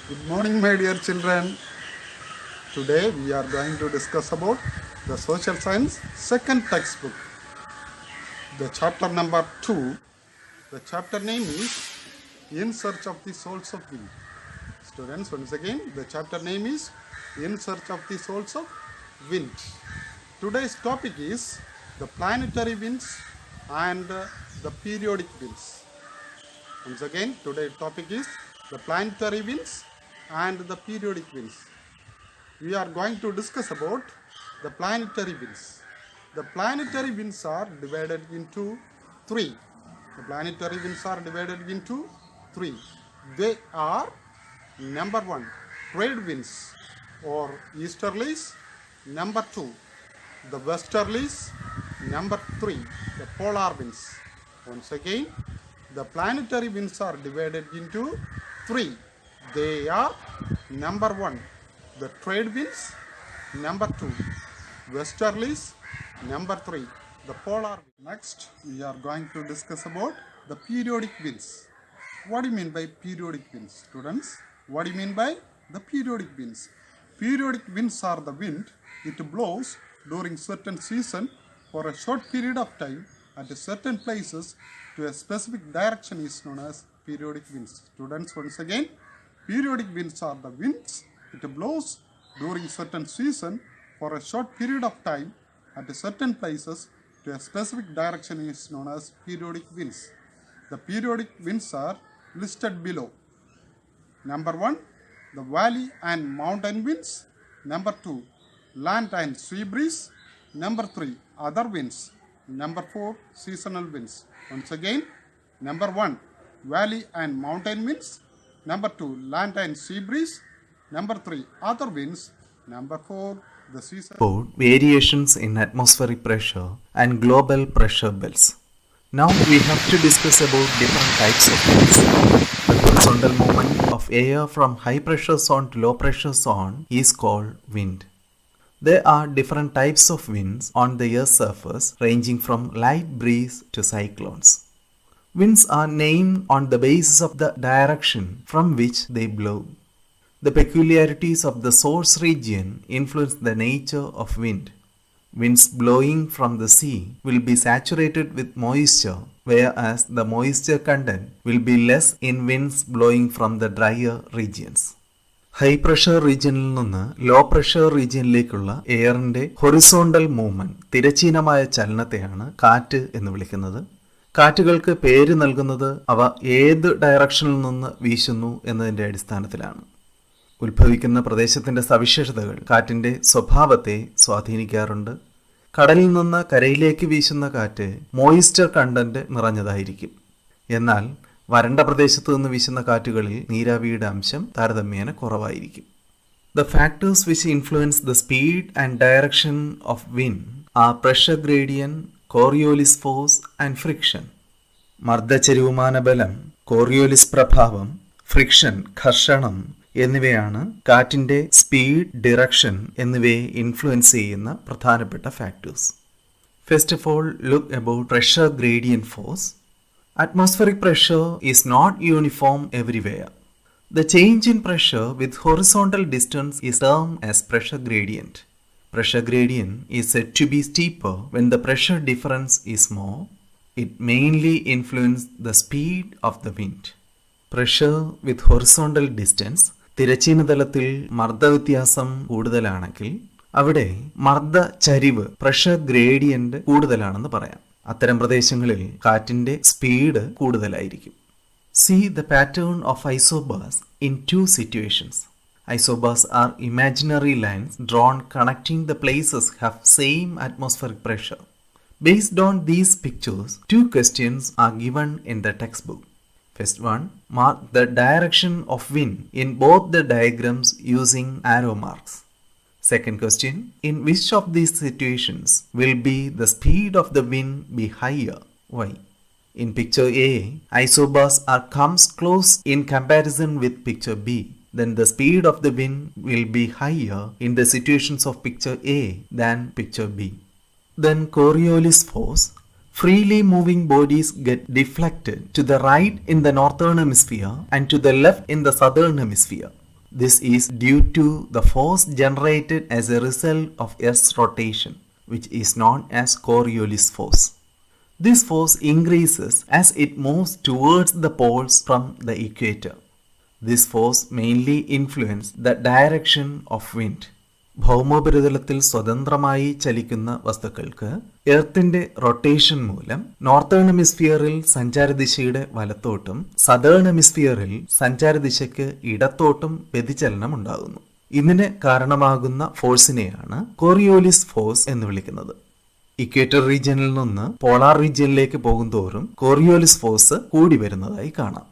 Good morning, my dear children. Today we are going to discuss about the social science second textbook. The chapter number 2. The chapter name is In Search of the Souls of Wind. Students, once again, the chapter name is In Search of the Souls of Wind. Today's topic is the planetary winds and the periodic winds. Once again, today's topic is the planetary winds and the periodic winds. We are going to discuss about the planetary winds. The planetary winds are divided into three. The planetary winds are divided into three. They are number one, trade winds or easterlies. Number two, the westerlies. Number three, the polar winds. Once again, the planetary winds are divided into three. They are number one, the trade winds. Number two, westerlies. Number three, the polar winds. Next, we are going to discuss about the periodic winds. What do you mean by periodic winds, students? What do you mean by the periodic winds? Periodic winds are the wind. It blows during certain season for a short period of time at certain places to a specific direction is known as periodic winds. Students, once again, periodic winds are the winds. It blows during certain season for a short period of time at certain places to a specific direction is known as periodic winds. The periodic winds are listed below. Number one, the valley and mountain winds. Number two, land and sea breeze. Number three, other winds. Number four, seasonal winds. Once again, number one, valley and mountain winds. Number two, land and sea breeze. Number three, other winds. Number four, the seasonal. About variations in atmospheric pressure and global pressure belts. Now we have to discuss about different types of winds. The horizontal movement of air from high pressure zone to low pressure zone is called wind. There are different types of winds on the Earth's surface ranging from light breeze to cyclones. Winds are named on the basis of the direction from which they blow. The peculiarities of the source region influence the nature of wind. Winds blowing from the sea will be saturated with moisture, whereas the moisture content will be less in winds blowing from the drier regions. High pressure റീജിയനിൽ നിന്ന് low pressure റീജിയനിലേക്കുള്ള എയറിന്റെ horizontal movement, തിരശ്ചീനമായ ചലനത്തെയാണ് കാറ്റ് എന്ന് വിളിക്കുന്നത്. കാറ്റുകൾക്ക് പേര് നൽകുന്നത് അവ ഏത് ഡയറക്ഷനിൽ നിന്ന് വീശുന്നു എന്നതിന്റെ അടിസ്ഥാനത്തിലാണ്. ഉത്ഭവിക്കുന്ന പ്രദേശത്തിന്റെ സവിശേഷതകൾ കാറ്റിന്റെ സ്വഭാവത്തെ സ്വാധീനിക്കാറുണ്ട്. കടലിൽ നിന്ന് കരയിലേക്ക് വീശുന്ന കാറ്റ് മോയിസ്ചർ കണ്ടന്റ് നിറഞ്ഞതായിരിക്കും. എന്നാൽ വരണ്ട പ്രദേശത്തു നിന്ന് വീശുന്ന കാറ്റുകളിൽ നീരാവിയുടെ അംശം താരതമ്യേന കുറവായിരിക്കും. The factors which influence the speed and direction of wind are pressure gradient, Coriolis force and friction. മർദ്ദചരിവുമാന ബലം, കോറിയോലിസ് പ്രഭാവം, ഫ്രിക്ഷൻ ഘർഷണം എന്നിവയാണ് കാറ്റിന്റെ സ്പീഡ്, ഡിറക്ഷൻ എന്നിവയെ ഇൻഫ്ലുവൻസ് ചെയ്യുന്ന പ്രധാനപ്പെട്ട factors. First of all, look about pressure gradient force. Atmospheric pressure is not uniform everywhere. The change in pressure with horizontal distance is termed as pressure gradient. Pressure gradient is said to be steeper when the pressure difference is more. It mainly influences the speed of the wind. Pressure with horizontal distance, തിരശ്ചീനതലത്തിൽ മർദ്ദവ്യത്യാസം കൂടുതലാണെങ്കിൽ അവിടെ മർദ്ദ ചരിവ്, pressure gradient കൂടുതലാണെന്ന് പറയാം. അത്തരം പ്രദേശങ്ങളിൽ കാറ്റിന്റെ speed കൂടുതലായിരിക്കും. See the pattern of isobars in two situations. Isobars are imaginary lines drawn connecting the places have same atmospheric pressure. Based on these pictures, two questions are given in the textbook. First one, mark the direction of wind in both the diagrams using arrow marks. Second question, in which of these situations will be the speed of the wind be higher? Why? In picture A, isobars are comes close in comparison with picture B. Then the speed of the wind will be higher in the situations of picture A than picture B. Then Coriolis force. Freely moving bodies get deflected to the right in the northern hemisphere and to the left in the southern hemisphere. This is due to the force generated as a result of Earth's rotation, which is known as Coriolis force. This force increases as it moves towards the poles from the equator. This force mainly influences the direction of wind. ഭൗമോപരിതലത്തിൽ സ്വതന്ത്രമായി ചലിക്കുന്ന വസ്തുക്കൾക്ക് എർത്തിന്റെ rotation മൂലം northern ഹെമിസ്ഫിയറിൽ സഞ്ചാരദിശയുടെ വലത്തോട്ടും southern ഹെമിസ്ഫിയറിൽ സഞ്ചാരദിശയ്ക്ക് ഇടത്തോട്ടും വ്യതിചലനം ഉണ്ടാകുന്നു. ഇതിന് കാരണമാകുന്ന ഫോഴ്സിനെയാണ് കോറിയോലിസ് ഫോഴ്സ് എന്ന് വിളിക്കുന്നത്. ഇക്വേറ്റർ റീജിയനിൽ നിന്ന് പോളാർ റീജിയനിലേക്ക് പോകുന്തോറും കോറിയോലിസ് ഫോഴ്സ് കൂടി വരുന്നതായി കാണാം.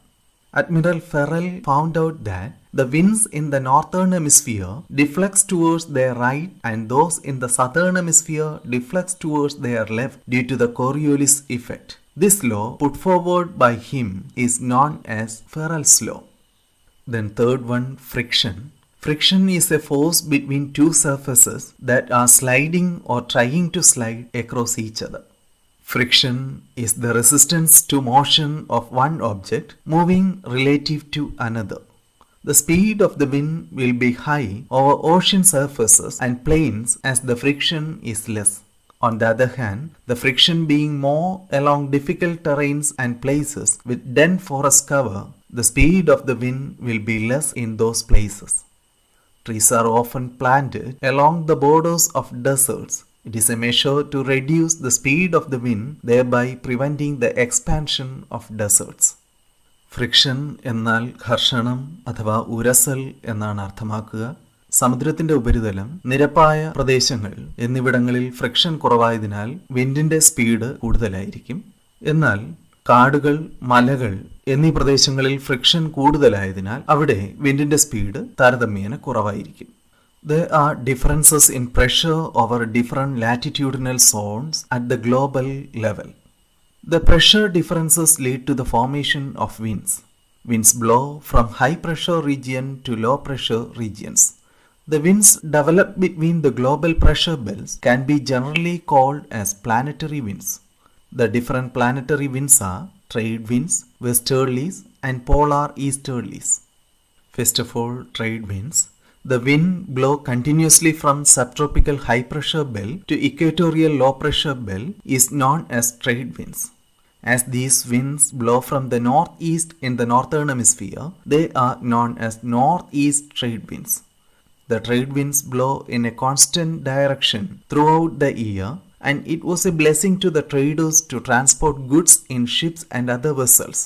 Admiral Farrell found out that the winds in the northern hemisphere deflect towards their right and those in the southern hemisphere deflect towards their left due to the Coriolis effect. This law put forward by him is known as Farrell's law. Then third one, friction. Friction is a force between two surfaces that are sliding or trying to slide across each other. Friction is the resistance to motion of one object moving relative to another. The speed of the wind will be high over ocean surfaces and plains as the friction is less. On the other hand, the friction being more along difficult terrains and places with dense forest cover, the speed of the wind will be less in those places. Trees are often planted along the borders of deserts. It is a measure to reduce the speed of the wind, thereby preventing the expansion of deserts. Friction എന്നാൽ ഘർഷണം അഥവാ ഉരസൽ എന്നാണ് അർത്ഥമാക്കുക. സമുദ്രത്തിന്റെ ഉപരിതലം, നിരപ്പായ പ്രദേശങ്ങൾ എന്നിവിടങ്ങളിൽ friction കുറവായതിനാൽ വിൻഡിന്റെ സ്പീഡ് കൂടുതലായിരിക്കും. എന്നാൽ കാടുകൾ, മലകൾ എന്നീ പ്രദേശങ്ങളിൽ ഫ്രിക്ഷൻ കൂടുതലായതിനാൽ അവിടെ വിൻഡിന്റെ സ്പീഡ് താരതമ്യേന കുറവായിരിക്കും. There are differences in pressure over different latitudinal zones at the global level. The pressure differences lead to the formation of winds. Winds blow from high pressure region to low pressure regions. The winds developed between the global pressure belts can be generally called as planetary winds. The different planetary winds are trade winds, westerlies, and polar easterlies. First of all, trade winds. The wind blow continuously from subtropical high pressure belt to equatorial low pressure belt is known as trade winds. As these winds blow from the northeast in the northern hemisphere, they are known as northeast trade winds. The trade winds blow in a constant direction throughout the year, and it was a blessing to the traders to transport goods in ships and other vessels.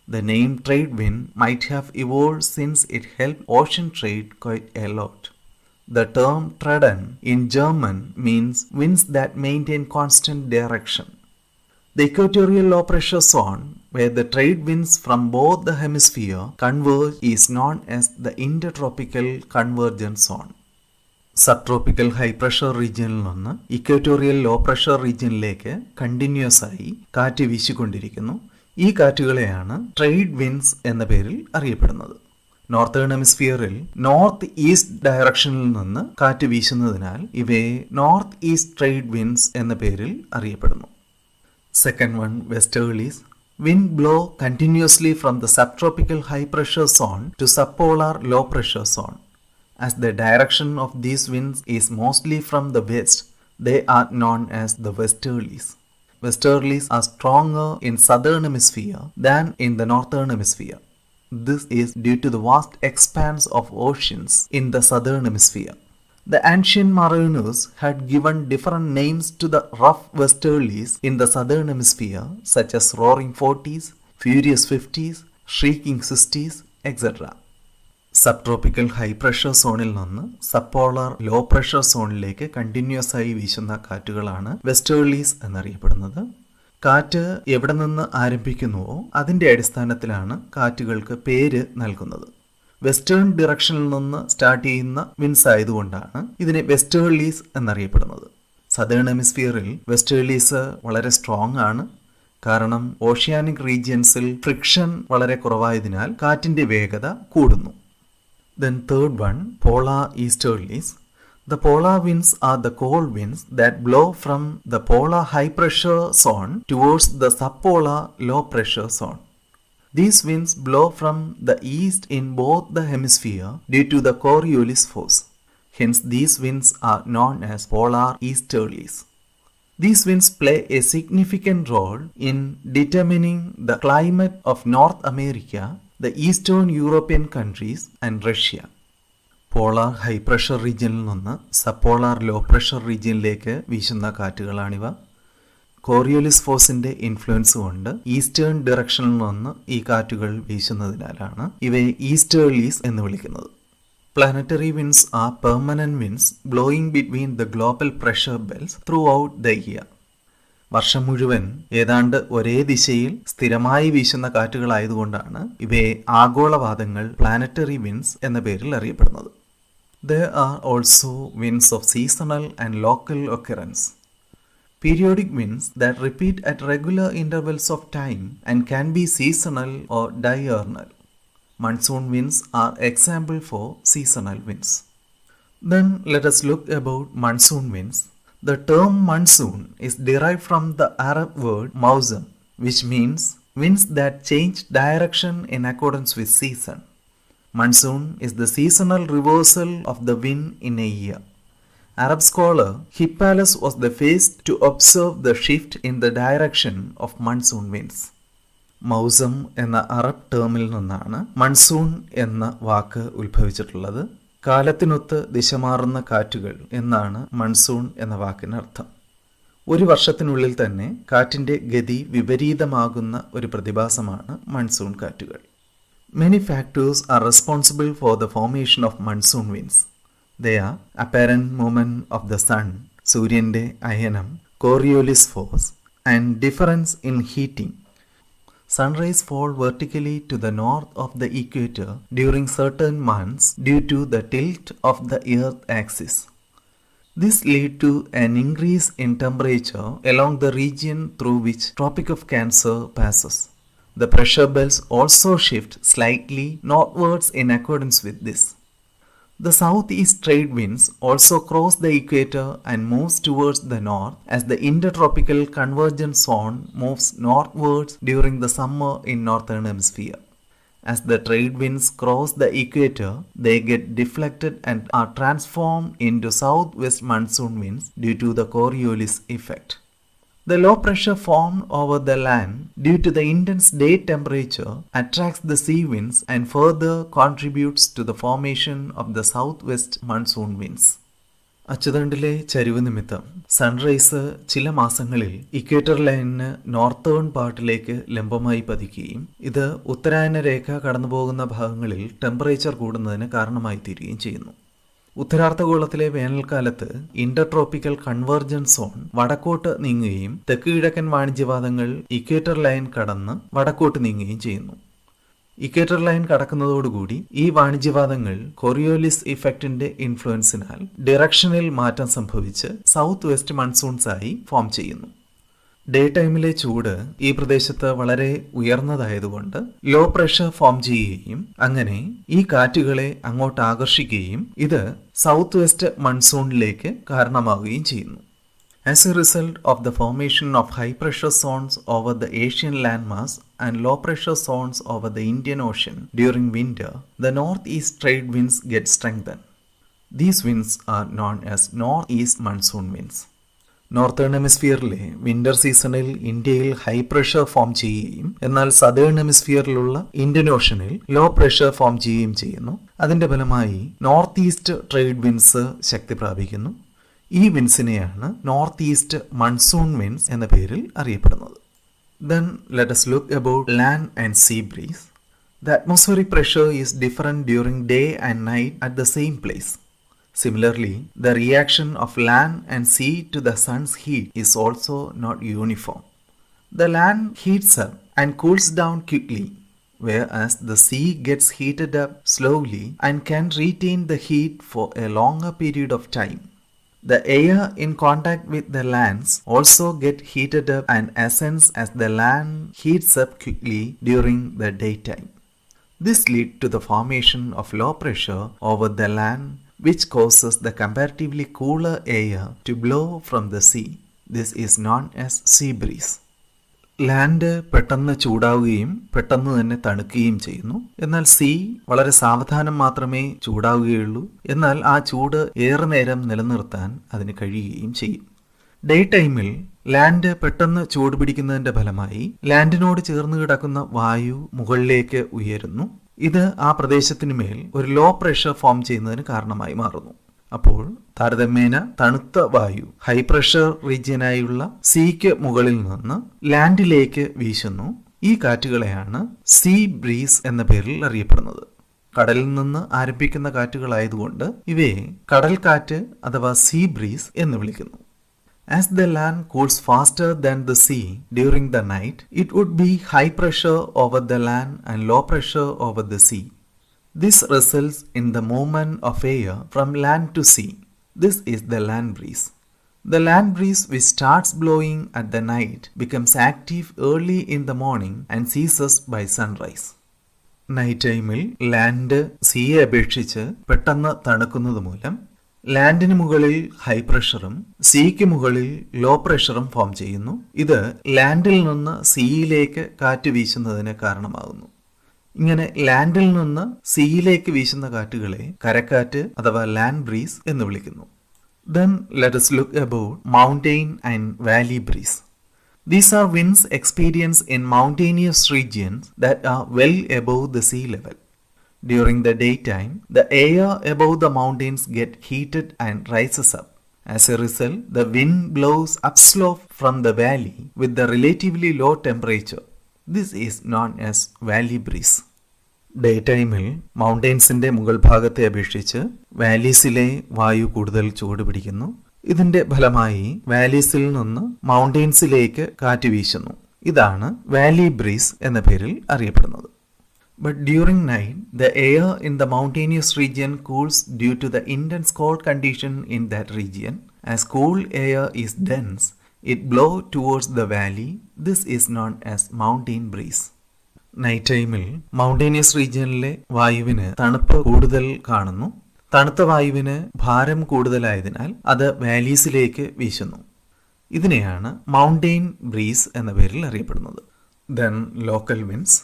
The name trade wind might have evolved since it helped ocean trade quite a lot. The term Treden in German means winds that maintain constant direction. The equatorial low pressure zone, where the trade winds from both the hemisphere converge, is known as the intertropical convergence zone. Subtropical high pressure റീജിയനിൽ നിന്ന് equatorial low pressure റീജിയനിലേക്ക് continuous ആയി കാറ്റ് വീശിക്കൊണ്ടിരിക്കുന്നു. ഈ കാറ്റുകളെയാണ് trade winds എന്ന പേരിൽ അറിയപ്പെടുന്നത്. Northern ഹെമിസ്ഫിയറിൽ north east ഡയറക്ഷനിൽ നിന്ന് കാറ്റ് വീശുന്നതിനാൽ ഇവയെ നോർത്ത് ഈസ്റ്റ് ട്രേഡ് വിൻഡ്സ് എന്ന പേരിൽ അറിയപ്പെടുന്നു. Second one, വെസ്റ്റേർലീസ്. Wind blow continuously from the subtropical high pressure zone to subpolar low pressure zone. As the direction of these winds is mostly from the west, they are known as the westerlies. Westerlies are stronger in southern hemisphere than in the northern hemisphere. This is due to the vast expanse of oceans in the southern hemisphere. The ancient mariners had given different names to the rough westerlies in the southern hemisphere, such as roaring 40s, furious 50s, shrieking 60s, etc. Subtropical high pressure സോണിൽ നിന്ന് subpolar low pressure സോണിലേക്ക് continuous ആയി വീശുന്ന കാറ്റുകളാണ് വെസ്റ്റേർലീസ് എന്നറിയപ്പെടുന്നത്. കാറ്റ് എവിടെ നിന്ന് ആരംഭിക്കുന്നുവോ അതിൻ്റെ അടിസ്ഥാനത്തിലാണ് കാറ്റുകൾക്ക് പേര് നൽകുന്നത്. വെസ്റ്റേൺ ഡിറക്ഷനിൽ നിന്ന് സ്റ്റാർട്ട് ചെയ്യുന്ന വിൻസ് ആയതുകൊണ്ടാണ് ഇതിനെ വെസ്റ്റേർലീസ് എന്നറിയപ്പെടുന്നത്. സദേൺ ഹെമിസ്ഫിയറിൽ വെസ്റ്റേർലീസ് വളരെ സ്ട്രോങ് ആണ്. കാരണം ഓഷ്യാനിക് റീജിയൻസിൽ ഫ്രിക്ഷൻ വളരെ കുറവായതിനാൽ കാറ്റിന്റെ വേഗത കൂടുന്നു. Then third one, polar easterlies. The polar winds are the cold winds that blow from the polar high pressure zone towards the subpolar low pressure zone. These winds blow from the east in both the hemisphere due to the Coriolis force. Hence, these winds are known as polar easterlies. These winds play a significant role in determining the climate of North America, the Eastern European countries, and Russia. Polar high pressure റീജിയനിൽ നിന്ന് subpolar low pressure റീജിയനിലേക്ക് വീശുന്ന കാറ്റുകളാണിവ. Coriolis ഫോഴ്സിന്റെ influence കൊണ്ട് eastern ഡിറക്ഷനിൽ നിന്ന് ഈ കാറ്റുകൾ വീശുന്നതിനാലാണ് ഇവയെ ഈസ്റ്റേർലീസ് എന്ന് വിളിക്കുന്നത്. Planetary winds are permanent winds blowing between the global pressure belts throughout the year. വർഷം മുഴുവൻ ഏതാണ്ട് ഒരേ ദിശയിൽ സ്ഥിരമായി വീശുന്ന കാറ്റുകളായതുകൊണ്ടാണ് ഇവയെ ആഗോളവാദങ്ങൾ പ്ലാനറ്ററി വിൻഡ്സ് എന്ന പേരിൽ അറിയപ്പെടുന്നത്. There are also winds of seasonal and local occurrence. Periodic winds that repeat at regular intervals of time and can be seasonal or diurnal. Monsoon winds are example for seasonal winds. Then let us look about monsoon winds. The term monsoon is derived from the Arab word mausam, which means winds that change direction in accordance with season. Monsoon is the seasonal reversal of the wind in a year. Arab scholar Hippalus was the first to observe the shift in the direction of monsoon winds. മൗസം എന്ന Arab ടേമിൽ നിന്നാണ് monsoon എന്ന വാക്ക് ഉത്ഭവിച്ചിട്ടുള്ളത്. കാലത്തിനൊത്ത് ദിശ മാറുന്ന കാറ്റുകൾ എന്നാണ് monsoon എന്ന വാക്കിനർത്ഥം. ഒരു വർഷത്തിനുള്ളിൽ തന്നെ കാറ്റിന്റെ ഗതി വിപരീതമാകുന്ന ഒരു പ്രതിഭാസമാണ് മൺസൂൺ കാറ്റുകൾ. Many factors are responsible for the formation of monsoon winds. They are apparent movement of the sun, സൂര്യന്റെ അയനം, Coriolis force, and difference in heating. Sun rays fall vertically to the north of the equator during certain months due to the tilt of the earth axis. This leads to an increase in temperature along the region through which Tropic of Cancer passes. The pressure belts also shift slightly northwards in accordance with this. The southeast trade winds also cross the equator and moves towards the north as the intertropical convergence zone moves northwards during the summer in northern hemisphere. As the trade winds cross the equator, they get deflected and are transformed into southwest monsoon winds due to the Coriolis effect. The low pressure formed over the land due to the intense day temperature attracts the sea winds and further contributes to the formation of the southwest monsoon winds. അച്ചുതണ്ടിലെ ചരിവ് നിമിത്തം sunrise ചില മാസങ്ങളിൽ equator ലൈനിന് northern പാർട്ടിലേക്ക് ലംബമായി പതിക്കുകയും ഇത് ഉത്തരായന രേഖ കടന്നുപോകുന്ന ഭാഗങ്ങളിൽ temperature കൂടുന്നതിന് കാരണമായി തീരുകയും ചെയ്യുന്നു. ഉത്തരാർദ്ധഗോളത്തിലെ വേനൽക്കാലത്ത് ഇന്റർട്രോപ്പിക്കൽ കൺവേർജൻസ് സോൺ വടക്കോട്ട് നീങ്ങുകയും തെക്ക് കിഴക്കൻ വാണിജ്യവാദങ്ങൾ ഇക്വേറ്റർ ലൈൻ കടന്ന് വടക്കോട്ട് നീങ്ങുകയും ചെയ്യുന്നു. ഇക്വേറ്റർ ലൈൻ കടക്കുന്നതോടുകൂടി ഈ വാണിജ്യവാദങ്ങൾ കൊറിയോലിസ് ഇഫക്റ്റിന്റെ ഇൻഫ്ലുവൻസിനാൽ ഡിറക്ഷനിൽ മാറ്റം സംഭവിച്ച് സൗത്ത് വെസ്റ്റ് മൺസൂൺസ് ആയി ഫോം ചെയ്യുന്നു. ഡേ ടൈമിലെ ചൂട് ഈ പ്രദേശത്ത് വളരെ ഉയർന്നതായതുകൊണ്ട് ലോ പ്രഷർ ഫോം ചെയ്യുകയും അങ്ങനെ ഈ കാറ്റുകളെ അങ്ങോട്ട് ആകർഷിക്കുകയും ഇത് സൗത്ത് വെസ്റ്റ് മൺസൂണിലേക്ക് കാരണമാവുകയും ചെയ്യുന്നു. As a result of the formation of high pressure zones over the Asian landmass and low pressure zones over the Indian Ocean during winter, the northeast trade winds get strengthened. These winds are known as northeast monsoon winds. Northern ഹെമിസ്ഫിയറിലെ winter സീസണിൽ ഇന്ത്യയിൽ high pressure form ചെയ്യുകയും എന്നാൽ southern ഹെമിസ്ഫിയറിലുള്ള Indian ഓഷനിൽ low pressure form ചെയ്യുകയും ചെയ്യുന്നു. അതിന്റെ ഫലമായി നോർത്ത് ഈസ്റ്റ് ട്രേഡ് വിൻഡ്സ് ശക്തി പ്രാപിക്കുന്നു. ഈ വിൻഡ്സിനെയാണ് നോർത്ത് ഈസ്റ്റ് മൺസൂൺ വിൻഡ്സ് എന്ന പേരിൽ അറിയപ്പെടുന്നത്. Then let us look about land and sea breeze. The atmospheric pressure is different during day and night at the same place. Similarly, the reaction of land and sea to the sun's heat is also not uniform. The land heats up and cools down quickly, whereas the sea gets heated up slowly and can retain the heat for a longer period of time. The air in contact with the lands also get heated up and ascends as the land heats up quickly during the daytime. This leads to the formation of low pressure over the land, which causes the comparatively cooler air to blow from the sea. This is known as sea breeze. Land പെട്ടെന്ന് ചൂടാവുകയും പെട്ടെന്ന് തന്നെ തണുക്കുകയും ചെയ്യുന്നു. എന്നാൽ see വളരെ സാവധാനം മാത്രമേ ചൂടാവുകയുള്ളൂ. എന്നാൽ ആ ചൂട് ഏറെ നേരം നിലനിർത്താൻ അതിന് കഴിയുകയും ചെയ്യും. ഡേ ടൈമിൽ ലാൻഡ് പെട്ടെന്ന് ചൂടുപിടിക്കുന്നതിന്റെ ഫലമായി ലാൻഡിനോട് ചേർന്ന് കിടക്കുന്ന വായു മുകളിലേക്ക് ഉയരുന്നു. ഇത് ആ പ്രദേശത്തിനു മേൽ ഒരു ലോ പ്രഷർ ഫോം ചെയ്യുന്നതിന് കാരണമായി മാറുന്നു. അപ്പോൾ താരതമ്യേന തണുത്ത വായു ഹൈ പ്രഷർ റീജിയനായുള്ള സീക്ക് മുകളിൽ നിന്ന് ലാൻഡിലേക്ക് വീശുന്നു. ഈ കാറ്റുകളെയാണ് സീ ബ്രീസ് എന്ന പേരിൽ അറിയപ്പെടുന്നത്. കടലിൽ നിന്ന് ആരംഭിക്കുന്ന കാറ്റുകളായതുകൊണ്ട് ഇവയെ കടൽ കാറ്റ് അഥവാ സീ ബ്രീസ് എന്ന് വിളിക്കുന്നു. As the land cools faster than the sea during the night, it would be high pressure over the land and low pressure over the sea. This results in the movement of air from land to sea. This is the land breeze. The land breeze, which starts blowing at the night, becomes active early in the morning and ceases by sunrise. Night ടൈമിൽ land സീയെ അപേക്ഷിച്ച് പെട്ടെന്ന് തണുക്കുന്നത് മൂലം ലാൻഡിന് മുകളിൽ high പ്രഷറും seek മുകളിൽ law പ്രഷറും form ചെയ്യുന്നു. ഇത് ലാൻഡിൽ നിന്ന് സീയിലേക്ക് കാറ്റ് വീശുന്നതിന് കാരണമാകുന്നു. ഇങ്ങനെ ലാൻഡിൽ നിന്ന് സീയിലേക്ക് വീശുന്ന കാറ്റുകളെ കരക്കാറ്റ് അഥവാ ലാൻഡ് ബ്രീസ് എന്ന് വിളിക്കുന്നു. Then let us look about mountain and valley breeze. These are winds experienced in mountainous regions that are well above the sea level. During the daytime, the air above the mountains get heated and rises up. As a result, the wind blows upslope from the valley with the relatively low temperature. This is known as valley breeze. Day ടൈമിൽ മൗണ്ടെയ്ൻസിന്റെ മുകൾ ഭാഗത്തെ അപേക്ഷിച്ച് വാലീസിലെ വായു കൂടുതൽ ചൂട് പിടിക്കുന്നു. ഇതിന്റെ ഫലമായി വാലീസിൽ നിന്ന് മൗണ്ടെയ്ൻസിലേക്ക് കാറ്റ് വീശുന്നു. ഇതാണ് വാലി ബ്രീസ് എന്ന പേരിൽ അറിയപ്പെടുന്നത്. But during night, the air in the mountainous region cools due to the intense cold condition in that region. As cool air is dense, it blows towards the valley. This is known as mountain breeze. Night ടൈമിൽ mountainous റീജിയനിലെ വായുവിന് തണുപ്പ് കൂടുതൽ കാണുന്നു. തണുത്ത വായുവിന് ഭാരം കൂടുതലായതിനാൽ അത് വാലീസിലേക്ക് വീശുന്നു. ഇതിനെയാണ് മൗണ്ടെയിൻ ബ്രീസ് എന്ന പേരിൽ അറിയപ്പെടുന്നത്. Then local winds.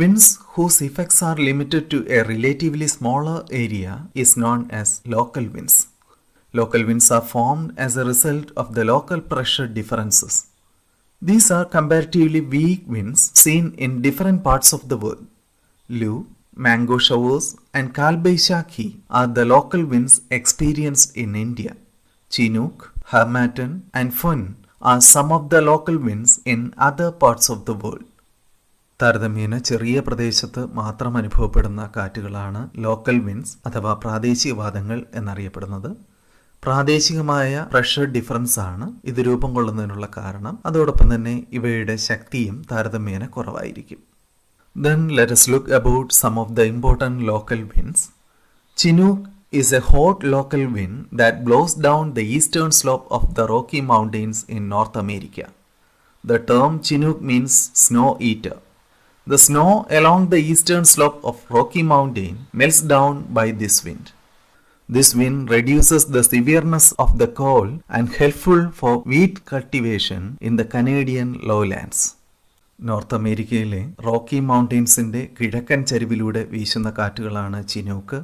Winds whose effects are limited to a relatively smaller area is known as local winds. Local winds are formed as a result of the local pressure differences. These are comparatively weak winds seen in different parts of the world. Lu, mango showers, and Kalbaishakhi are the local winds experienced in India. Chinook, Harmattan, and Fun are some of the local winds in other parts of the world. താരതമ്യേന ചെറിയ പ്രദേശത്ത് മാത്രം അനുഭവപ്പെടുന്ന കാറ്റുകളാണ് local winds അഥവാ പ്രാദേശികവാദങ്ങൾ എന്നറിയപ്പെടുന്നത്. പ്രാദേശികമായ pressure difference ആണ് ഇത് രൂപം കൊള്ളുന്നതിനുള്ള കാരണം. അതോടൊപ്പം തന്നെ ഇവയുടെ ശക്തിയും താരതമ്യേന കുറവായിരിക്കും. Then let us look about some of the important local winds. Chinook is a hot local wind that blows down the eastern slope of the Rocky Mountains in North America. The term Chinook means snow eater. The snow along the eastern slope of Rocky Mountain melts down by this wind. This wind reduces the severeness of the cold and helpful for wheat cultivation in the Canadian lowlands. North അമേരിക്കയിലെ Rocky മൗണ്ടെയ്ൻസിന്റെ കിഴക്കൻ ചരിവിലൂടെ വീശുന്ന കാറ്റുകളാണ് Chinook.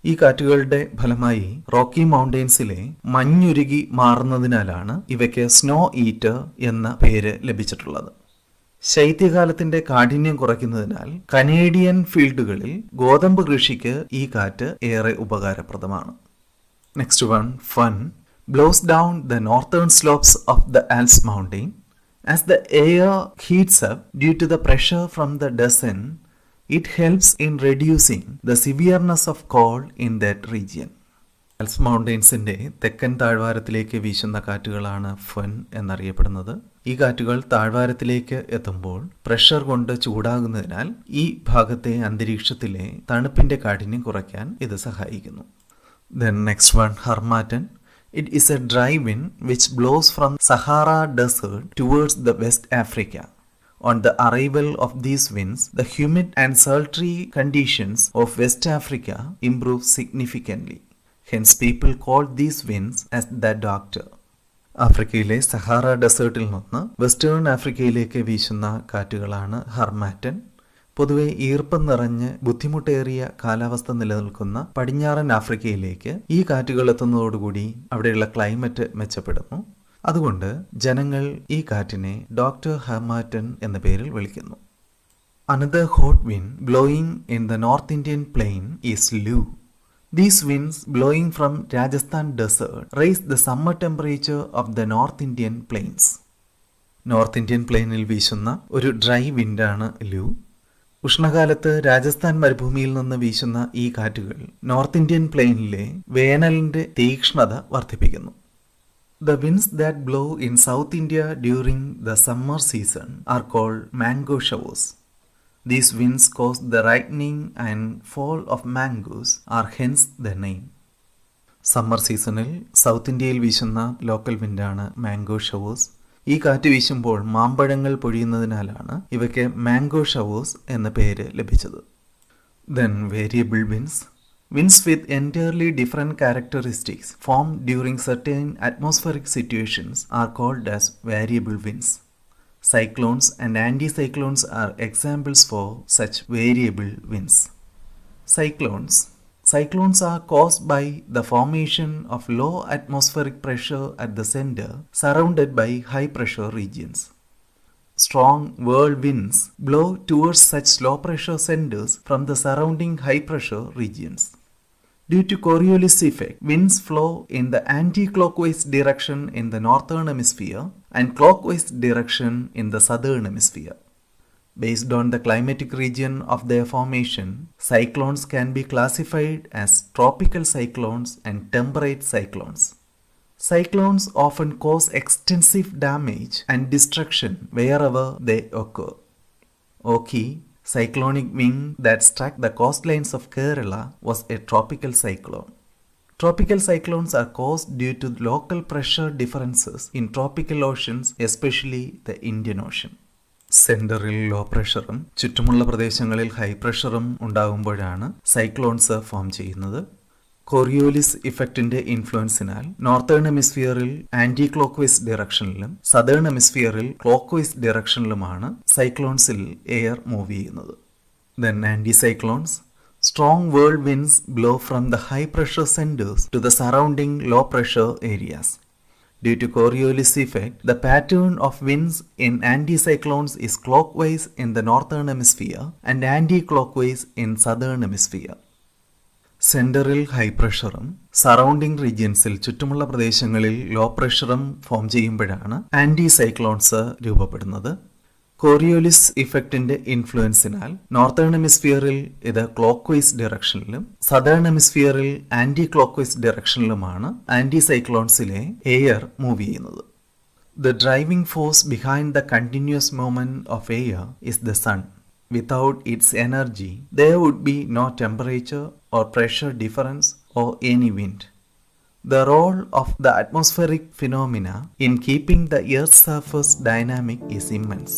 ഈ കാറ്റുകളുടെ ഫലമായി Rocky മൗണ്ടെയ്ൻസിലെ മഞ്ഞുരുകി മാറുന്നതിനാലാണ് ഇവയ്ക്ക് snow eater എന്ന പേര് ലഭിച്ചിട്ടുള്ളത്. ശൈത്യകാലത്തിന്റെ കാഠിന്യം കുറയ്ക്കുന്നതിനാൽ കനേഡിയൻ ഫീൽഡുകളിൽ ഗോതമ്പ് കൃഷിക്ക് ഈ കാറ്റ് ഏറെ ഉപകാരപ്രദമാണ്. Next one, fun blows down the northern slopes of the Alps mountain. As the air heats up due to the pressure from the descent, it helps in reducing the severeness of cold in that region. Alps മൗണ്ടെയ്ൻസിന്റെ തെക്കൻ താഴ്വാരത്തിലേക്ക് വീശുന്ന കാറ്റുകളാണ് fun എന്നറിയപ്പെടുന്നത്. ഈ കാറ്റുകൾ താഴ്വാരത്തിലേക്ക് എത്തുമ്പോൾ pressure കൊണ്ട് ചൂടാകുന്നതിനാൽ ഈ ഭാഗത്തെ അന്തരീക്ഷത്തിലെ തണുപ്പിന്റെ കാഠിന്യം കുറയ്ക്കാൻ ഇത് സഹായിക്കുന്നു. Then next one, Harmattan. It is a dry wind which blows from Sahara Desert towards the West Africa. On the arrival of these winds, the humid and sultry conditions of West Africa improve significantly. Hence, people call these winds as the doctor. ആഫ്രിക്കയിലെ Sahara ഡെസേർട്ടിൽ നിന്ന് western ആഫ്രിക്കയിലേക്ക് വീശുന്ന കാറ്റുകളാണ് harmattan. പൊതുവെ ഈർപ്പം നിറഞ്ഞ് ബുദ്ധിമുട്ടേറിയ കാലാവസ്ഥ നിലനിൽക്കുന്ന പടിഞ്ഞാറൻ ആഫ്രിക്കയിലേക്ക് ഈ കാറ്റുകൾ എത്തുന്നതോടുകൂടി അവിടെയുള്ള ക്ലൈമറ്റ് മെച്ചപ്പെടുന്നു. അതുകൊണ്ട് ജനങ്ങൾ ഈ കാറ്റിനെ ഡോക്ടർ ഹർമാറ്റൻ എന്ന പേരിൽ വിളിക്കുന്നു. Another hot wind blowing in the North Indian plain is Lu. These winds blowing from Rajasthan desert raise the summer temperature of the North Indian plains. North Indian പ്ലെയിനിൽ വീശുന്ന ഒരു ഡ്രൈ വിൻഡാണ് ലു. ഉഷ്ണകാലത്ത് രാജസ്ഥാൻ മരുഭൂമിയിൽ നിന്ന് വീശുന്ന ഈ കാറ്റുകൾ നോർത്ത് ഇന്ത്യൻ പ്ലെയിനിലെ വേനലിന്റെ തീക്ഷ്ണത വർദ്ധിപ്പിക്കുന്നു. The winds that blow in South India during the summer season are called mango showers. These winds cause the ripening and fall of mangoes, are hence the name. Summer സീസണിൽ south ഇന്ത്യയിൽ വീശുന്ന local വിൻഡാണ് mango showers. ഈ കാറ്റ് വീശുമ്പോൾ മാമ്പഴങ്ങൾ പൊഴിയുന്നതിനാലാണ് ഇവയ്ക്ക് mango showers എന്ന പേര് ലഭിച്ചത്. Then variable winds. Winds with entirely different characteristics formed during certain atmospheric situations are called as variable winds. Cyclones and anticyclones are examples for such variable winds. Cyclones are caused by the formation of low atmospheric pressure at the center surrounded by high pressure regions. Strong whirlwinds blow towards such low pressure centers from the surrounding high pressure regions. Due to Coriolis effect, winds flow in the anti-clockwise direction in the northern hemisphere and clockwise direction in the southern hemisphere. Based on the climatic region of their formation, cyclones can be classified as tropical cyclones and temperate cyclones. Cyclones often cause extensive damage and destruction wherever they occur. Oki, cyclonic wind that struck the coastlines of Kerala, was a tropical cyclone. Tropical cyclones are caused due to local pressure differences in tropical oceans, especially the Indian Ocean. സെന്ററിൽ low പ്രഷറും ചുറ്റുമുള്ള പ്രദേശങ്ങളിൽ high പ്രഷറും ഉണ്ടാകുമ്പോഴാണ് cyclones form ചെയ്യുന്നത്. Coriolis ഇഫക്റ്റിന്റെ ഇൻഫ്ലുവൻസിനാൽ northern ഹെമിസ്ഫിയറിൽ ആന്റി ക്ലോക്ക് ഡയറക്ഷനിലും സദേൺ ഹെമിസ്ഫിയറിൽ ക്ലോക്ക് ഡയറക്ഷനിലുമാണ് സൈക്ലോൺസിൽ എയർ മൂവ് ചെയ്യുന്നത്. Then anti cyclones. Strong whirlwinds blow from the high pressure centers to the surrounding low pressure areas. Due to Coriolis effect, the pattern of winds in anticyclones is clockwise in the northern hemisphere and anti-clockwise in southern hemisphere. സെന്ററിൽ high പ്രഷറും surrounding റീജിയൻസിൽ ചുറ്റുമുള്ള പ്രദേശങ്ങളിൽ low പ്രഷറും form ചെയ്യുമ്പോഴാണ് anti cyclones രൂപപ്പെടുന്നത്. Coriolis ഇഫക്റ്റിന്റെ ഇൻഫ്ലുവൻസിനാൽ നോർത്തേൺ ഹെമിസ്ഫിയറിൽ ഇത് ക്ലോക്ക് വൈസ് ഡയറക്ഷനിലും സദേൺ ഹെമിസ്ഫിയറിൽ ആന്റി ക്ലോക്ക് വൈസ് ഡയറക്ഷനിലുമാണ് ആന്റി സൈക്ലോൺസിലെ എയർ മൂവ് ചെയ്യുന്നത്. The driving force behind the continuous movement of air is the sun. Without its energy, there would be no temperature or pressure difference or any wind. The role of the atmospheric phenomena in keeping the Earth's surface dynamic is immense.